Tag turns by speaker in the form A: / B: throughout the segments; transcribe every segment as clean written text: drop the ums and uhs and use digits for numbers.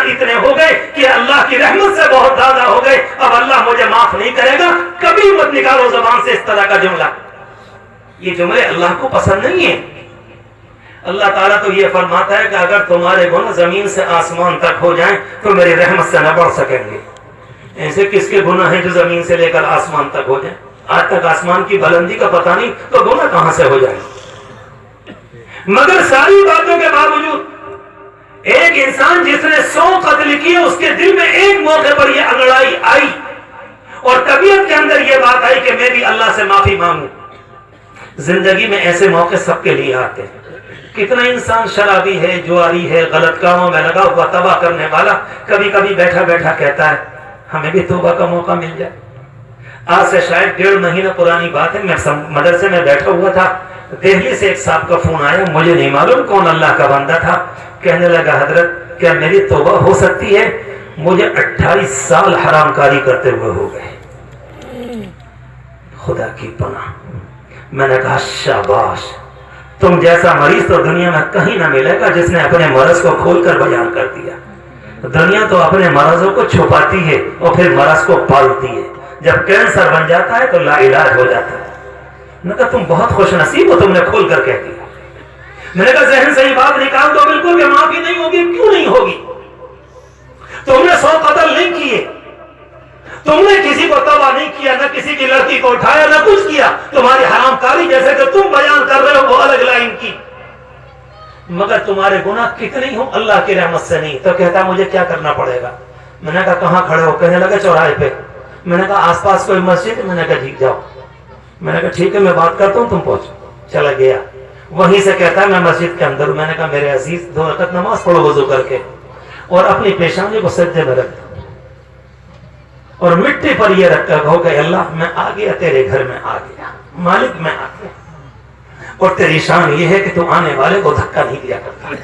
A: اتنے ہو گئے کہ اللہ کی رحمت سے بہت زیادہ ہو گئے، اب اللہ مجھے معاف نہیں کرے گا، کبھی مت نکالو زبان سے اس طرح کا جملہ۔ یہ جملے اللہ کو پسند نہیں ہیں۔ اللہ تعالیٰ تو یہ فرماتا ہے کہ اگر تمہارے گناہ زمین سے آسمان تک ہو جائیں تو میری رحمت سے نہ بڑھ سکیں گے۔ ایسے کس کے گناہ ہیں جو زمین سے لے کر آسمان تک ہو جائیں؟ آج تک آسمان کی بلندی کا پتہ نہیں تو گناہ کہاں سے ہو جائیں؟ مگر ساری باتوں کے باوجود ایک انسان جس نے 100 قتل کیے، اس کے دل میں ایک موقع پر یہ انگڑائی آئی اور طبیعت کے اندر یہ بات آئی کہ میں بھی اللہ سے معافی مانگوں۔ زندگی میں ایسے موقع سب کے لیے آتے ہیں۔ کتنا انسان شرابی ہے، جواری ہے، غلط کاموں میں لگا ہوا، تباہ کرنے والا، کبھی کبھی بیٹھا بیٹھا کہتا ہے ہمیں بھی توبہ کا موقع مل جائے۔ آج سے شاید 1.5 مہینہ پرانی بات ہے، میں مدرسے میں بیٹھا ہوا تھا، دہلی سے ایک صاحب کا فون آیا، مجھے نہیں معلوم کون اللہ کا بندہ تھا، کہنے لگا حضرت کیا میری توبہ ہو سکتی ہے؟ مجھے 28 سال حرام کاری کرتے ہوئے ہو گئے۔ خدا کی پناہ۔ میں نے کہا شاباش، تم جیسا مریض تو دنیا میں کہیں نہ ملے گا جس نے اپنے مرض کو کھول کر بیان کر دیا۔ دنیا تو اپنے مرضوں کو چھپاتی ہے اور پھر مرض کو پالتی ہے، جب کینسر بن جاتا ہے تو لا علاج ہو جاتا ہے۔ میں نے کہا تم بہت خوش نصیب ہو، تم نے کھول کر کہہ دیا۔ میں نے کہا ذہن سے یہ بات نکال دو بالکل کہ معافی نہیں ہوگی، کیوں نہیں ہوگی؟ تم نے 100 قتل نہیں کیے، تم نے کسی کو تباہ نہیں کیا، نہ کسی کی لڑکی کو اٹھایا، نہ کچھ کیا، تمہاری حرام کاری جیسے کہ تم بیان کر رہے ہو وہ الگ لائن کی، مگر تمہارے گناہ کتنے ہوں اللہ کی رحمت سے نہیں۔ تو کہتا مجھے کیا کرنا پڑے گا؟ میں نے کہا کہاں کھڑے ہو؟ کہنے لگا چوراہے پہ۔ میں نے کہا آس پاس کوئی مسجد؟ میں نے کہا ٹھیک جاؤ۔ میں نے کہا ٹھیک ہے میں بات کرتا ہوں، تم پہنچو۔ چلا گیا، وہیں سے کہتا ہے میں مسجد کے اندر ہوں۔ میں نے کہا میرے عزیز 2 رکعت نماز پڑھو وضو کر کے اور اپنی پیشانی کو سجدے میں رکھ دو اور مٹی پر یہ رکھ کر کہو کہ اللہ میں آ گیا، تیرے گھر میں آ گیا، مالک میں آ گیا، اور تیری شان یہ ہے کہ تو آنے والے کو دھکا نہیں دیا کرتا۔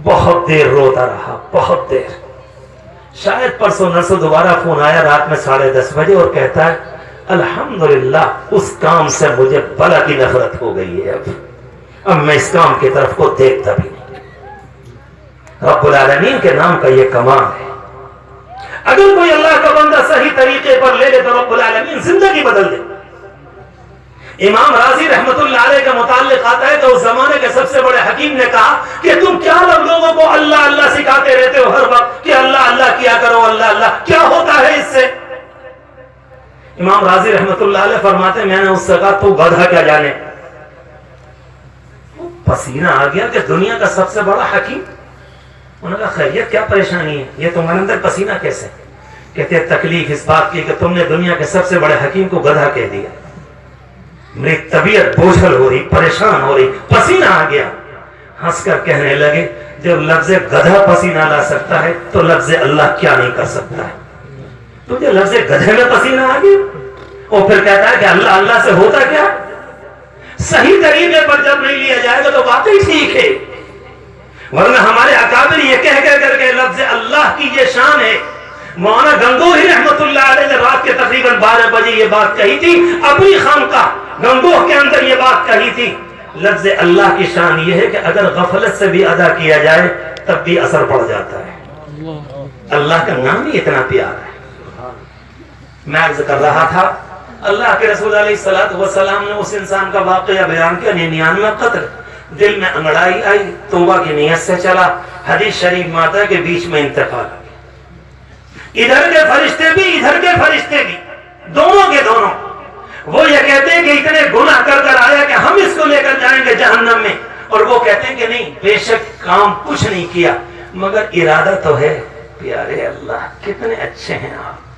A: بہت دیر روتا رہا، بہت دیر۔ شاید پرسوں نرسوں دوبارہ فون آیا رات میں 10:30 بجے اور کہتا ہے الحمدللہ اس کام سے مجھے بلا کی نفرت ہو گئی ہے، اب میں اس کام کی طرف کو دیکھتا بھی نہیں۔ رب العالمین کے نام کا یہ کمال ہے۔ اگر کوئی اللہ کا بندہ صحیح طریقے پر لے لے تو رب العالمین زندگی بدل دے۔ امام راضی رحمت اللہ علیہ کا متعلق آتا ہے کہ اس زمانے کے سب سے بڑے حکیم نے کہا کہ تم کیا لوگوں کو اللہ اللہ سکھاتے رہتے ہو ہر وقت کہ اللہ اللہ کیا کرو، اللہ اللہ، کیا ہوتا ہے اس سے؟ امام راضی رحمت اللہ علیہ فرماتے میں نے اس سے کہا تو گدھا کیا جانے۔ پسینہ آ گیا کہ دنیا کا سب سے بڑا حکیم۔ انہوں نے کہا خیریت کیا پریشانی ہے؟ یہ تمہارے اندر پسینہ کیسے؟ کہتے ہیں تکلیف اس بات کی کہ تم نے دنیا کے سب سے بڑے حکیم کو گدھا کہہ دیا۔ میری طبیعت بوجھل ہو رہی، پریشان ہو رہی، پسینہ آ گیا۔ ہنس کر کہنے لگے جب لفظ گدھا پسینہ لا سکتا ہے تو لفظ اللہ کیا نہیں کر سکتا ہے؟ تجھے لفظ گدھے میں پسینہ آ گیا اور پھر کہتا ہے کہ اللہ اللہ سے ہوتا کیا؟ صحیح طریقے پر جب نہیں لیا جائے گا تو واقعی ٹھیک ہے، ورنہ ہمارے اکابر یہ کہہ کر کے لفظ اللہ کی یہ شان ہے۔ مولانا گنگوہی رحمت اللہ علیہ نے رات کے تقریباً 12 بجے یہ بات کہی تھی، اپنی خانقاہ گنگوہ کے اندر یہ بات کہی تھی۔ لفظ اللہ کی شان یہ ہے کہ اگر غفلت سے بھی ادا کیا جائے تب بھی اثر پڑ جاتا ہے۔ اللہ کا نام ہی اتنا پیارا ہے۔ میں عرض کر رہا تھا اللہ کے رسول علیہ الصلوۃ والسلام نے اس انسان کا واقعہ بیان کیا 99 قتل، دل میں انگڑائی آئی، توبہ کی نیت سے چلا، حدیث شریف میں آتا ہے کہ بیچ میں انتقال، ادھر کے فرشتے بھی ادھر کے فرشتے بھی، دونوں کے دونوں، وہ یہ کہتے ہیں کہ اتنے گناہ کر آیا کہ ہم اس کو لے کر جائیں گے جہنم میں، اور وہ کہتے ہیں کہ نہیں بے شک کام کچھ نہیں کیا مگر ارادہ تو ہے۔ پیارے اللہ کتنے اچھے ہیں آپ،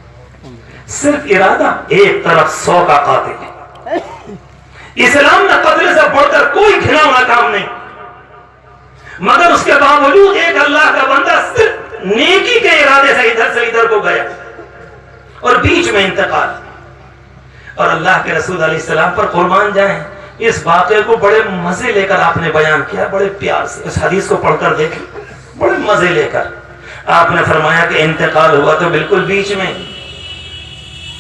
A: صرف ارادہ، ایک طرف 100 کا قاتل ہے۔ اسلام میں قتل سے بڑھ کر کوئی گھناؤنا کام نہیں، مگر اس کے باوجود ایک اللہ کا بندہ صرف نیکی کے ارادے سے ادھر کو گیا اور بیچ میں انتقال۔ اور اللہ کے رسول علیہ السلام پر قربان جائیں، اس واقعے کو بڑے مزے لے کر آپ نے بیان کیا، بڑے پیار سے اس حدیث کو پڑھ کر دیکھیں، بڑے مزے لے کر آپ نے فرمایا کہ انتقال ہوا تو بالکل بیچ میں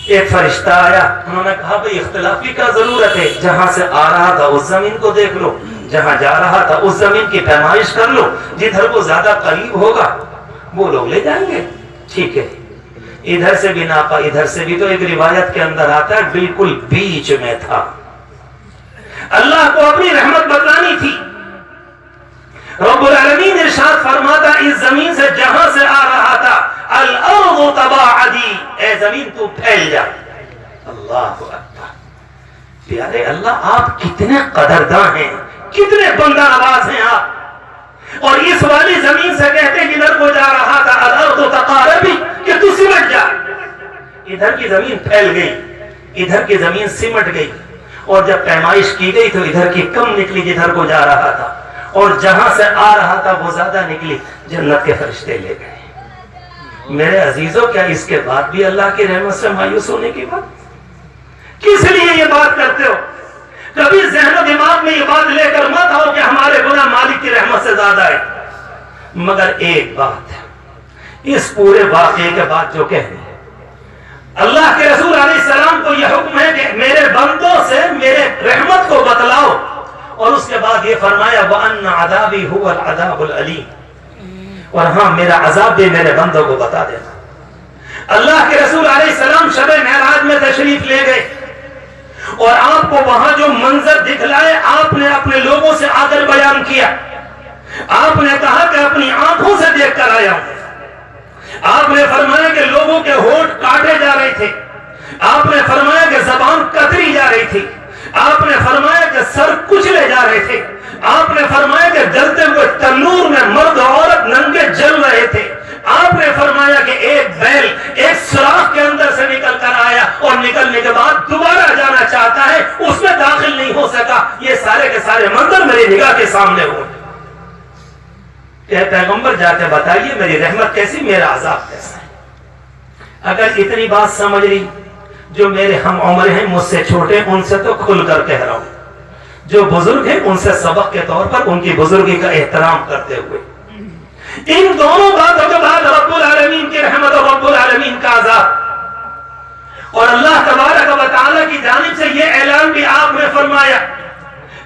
A: ایک فرشتہ آیا، انہوں نے کہا بھئی اختلاف کی کیا ضرورت ہے، جہاں سے آ رہا تھا اس زمین کو دیکھ لو، جہاں جا رہا تھا اس زمین کی پیمائش کر لو، جدھر کو زیادہ قریب ہوگا وہ لوگ لے جائیں گے، ٹھیک ہے۔ ادھر سے بھی ناپا، ادھر سے بھی، تو ایک روایت کے اندر آتا ہے بالکل بیچ میں تھا۔ اللہ کو اپنی رحمت بتلانی تھی۔ رب العالمین ارشاد فرماتا اس زمین سے جہاں سے آ رہا تھا، الارض تباعدی، اے زمین تو پھیل جا۔ اللہ اکبر، پیارے اللہ آپ کتنے قدرداں ہیں، کتنے بندہ نواز ہیں آپ۔ اور اس والی زمین سے کہتے ہیں ادھر کو جا رہا تھا، الارض تقاربی، کہ تو سمٹ جا۔ ادھر کی زمین پھیل گئی، ادھر کی زمین سمٹ گئی، اور جب پیمائش کی گئی تو ادھر کی کم نکلی جدھر کو جا رہا تھا، اور جہاں سے آ رہا تھا وہ زیادہ نکلی، جنت کے فرشتے لے گئے۔ میرے عزیزوں، کیا اس کے بعد بھی اللہ کی رحمت سے مایوس ہونے کی بات؟ کس لیے یہ بات کرتے ہو؟ کبھی ذہن و دماغ میں یہ بات لے کر مت آؤ کہ ہمارے گناہ مالک کی رحمت سے زیادہ ہے۔ مگر ایک بات ہے، اس پورے واقعے کے بعد جو کہتے ہیں، اللہ کے رسول علیہ السلام کو یہ حکم ہے کہ میرے بندوں سے میرے رحمت کو بتلاؤ، اور اس کے بعد یہ فرمایا وَأَنَّ عَذَابِي هُوَ الْعَذَابُ الْأَلِيمُ، اور ہاں میرا عذاب بھی میرے بندوں کو بتا دینا۔ اللہ کے رسول علیہ السلام شب معراج میں تشریف لے گئے، اور آپ کو وہاں جو منظر دکھلائے آپ نے اپنے لوگوں سے آ کر بیان کیا۔ آپ نے کہا کہ اپنی آنکھوں سے دیکھ کر آیا ہوں۔ آپ نے فرمایا کہ لوگوں کے ہونٹ کاٹے جا رہے تھے، آپ نے فرمایا کہ زبان کتری جا رہی تھی، آپ نے فرمایا کہ سر کچلے جا رہے تھے، آپ نے فرمایا کہ جلتے ہوئے تنور میں مرد عورت ننگے جل رہے تھے، آپ نے فرمایا کہ ایک بیل ایک سوراخ کے اندر سے نکل کر آیا، اور نکلنے کے بعد دوبارہ جانا چاہتا ہے، اس میں داخل نہیں ہو سکا۔ یہ سارے کے سارے منظر میری نگاہ کے سامنے ہوئے۔ کہ پیغمبر جا کے بتائیے میری رحمت کیسی، میرا عذاب کیسا ہے۔ اگر اتنی بات سمجھ لی، جو میرے ہم عمر ہیں مجھ سے چھوٹے، ان سے تو کھل کر کہہ رہا ہوں، جو بزرگ ہیں ان سے سبق کے طور پر ان کی بزرگی کا احترام کرتے ہوئے، ان دونوں باتوں کے بعد رب العالمین کی رحمت اور رب العالمین کا عذاب، اور اللہ تبارک و تعالی کی جانب سے یہ اعلان بھی آپ نے فرمایا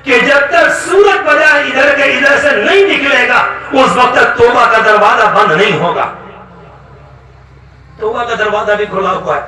A: کہ جب تک سورج بجائے ادھر کے ادھر سے نہیں نکلے گا، اس وقت تک توبہ کا دروازہ بند نہیں ہوگا۔ توبہ کا دروازہ بھی کھلا ہوا ہے،